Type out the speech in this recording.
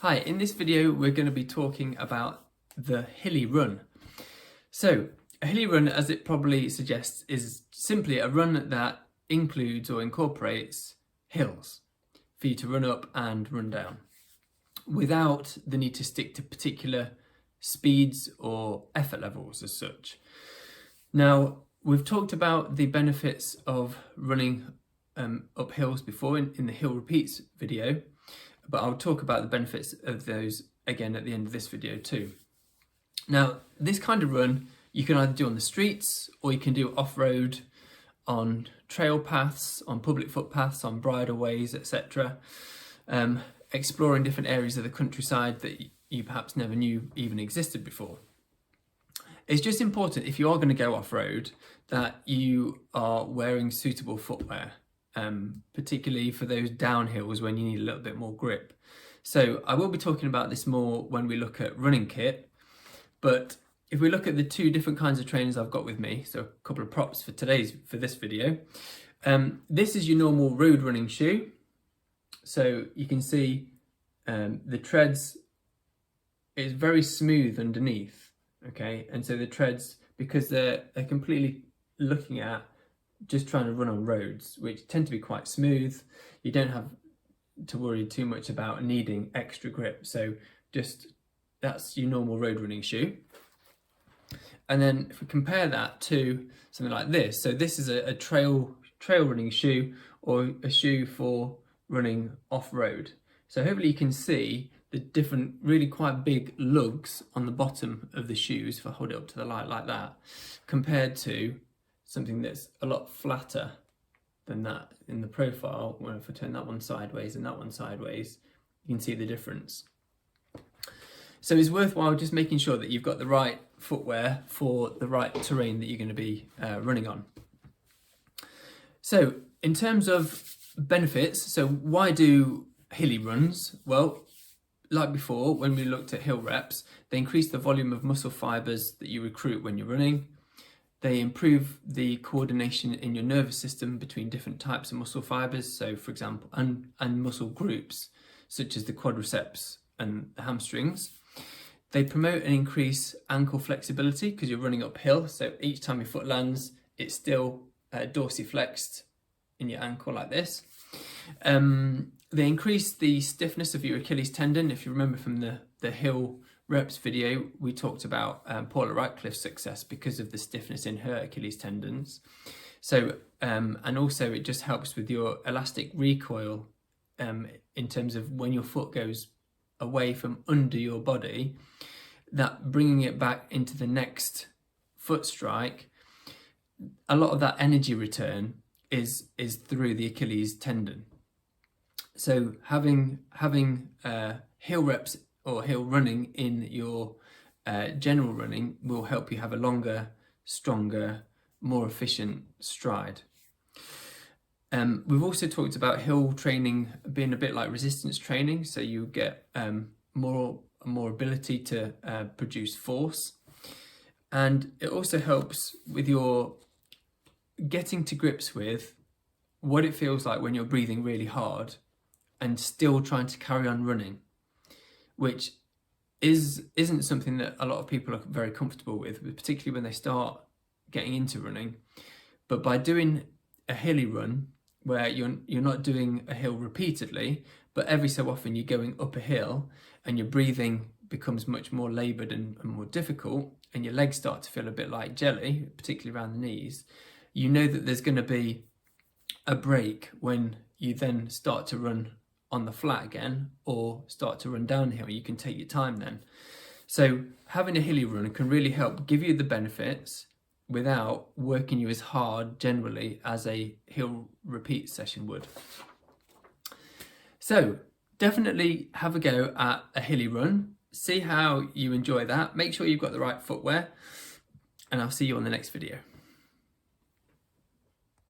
Hi, in this video we're going to be talking about the Hilly run. So a Hilly run, as it probably suggests, is simply a run that includes or incorporates hills for you to run up and run down without the need to stick to particular speeds or effort levels as such. Now, we've talked about the benefits of running up hills before in the hill repeats video, but I'll talk about the benefits of those again at the end of this video too. Now, this kind of run you can either do on the streets or you can do off-road on trail paths, on public footpaths, on bridleways, etc. Exploring different areas of the countryside that you perhaps never knew even existed before. It's just important, if you are going to go off-road, that you are wearing suitable footwear. Particularly for those downhills when you need a little bit more grip. So I will be talking about this more when we look at running kit, but if we look at the two different kinds of trainers I've got with me, so a couple of props for this video. This is your normal road running shoe. So you can see the treads is very smooth underneath, okay, and so the treads, because they're completely looking at just trying to run on roads, which tend to be quite smooth. You don't have to worry too much about needing extra grip. So that's your normal road running shoe. And then if we compare that to something like this, so this is a trail running shoe or a shoe for running off-road. So hopefully you can see the different really quite big lugs on the bottom of the shoes, if I hold it up to the light like that, compared to something that's a lot flatter than that in the profile. Well, if I turn that one sideways and that one sideways, you can see the difference. So it's worthwhile just making sure that you've got the right footwear for the right terrain that you're going to be running on. So in terms of benefits, so why do hilly runs? Well, like before, when we looked at hill reps, they increase the volume of muscle fibers that you recruit when you're running. They improve the coordination in your nervous system between different types of muscle fibers. So for example, and muscle groups, such as the quadriceps and the hamstrings. They promote and increase ankle flexibility because you're running uphill. So each time your foot lands, it's still dorsiflexed in your ankle like this. They increase the stiffness of your Achilles tendon. If you remember from the hill reps video, we talked about Paula Radcliffe's success because of the stiffness in her Achilles tendons. So, and also it just helps with your elastic recoil in terms of when your foot goes away from under your body, that bringing it back into the next foot strike, a lot of that energy return is through the Achilles tendon. So having hill reps or hill running in your general running will help you have a longer, stronger, more efficient stride. We've also talked about hill training being a bit like resistance training, so you get more ability to produce force, and it also helps with your getting to grips with what it feels like when you're breathing really hard and still trying to carry on running, which isn't something that a lot of people are very comfortable with, particularly when they start getting into running. But by doing a hilly run, where you're not doing a hill repeatedly, but every so often you're going up a hill and your breathing becomes much more laboured and more difficult, and your legs start to feel a bit like jelly, particularly around the knees, you know that there's going to be a break when you then start to run on the flat again or start to run downhill. You can take your time then. So having a hilly run can really help give you the benefits without working you as hard generally as a hill repeat session would. So definitely have a go at a hilly run, see how you enjoy that, make sure you've got the right footwear, and I'll see you on the next video.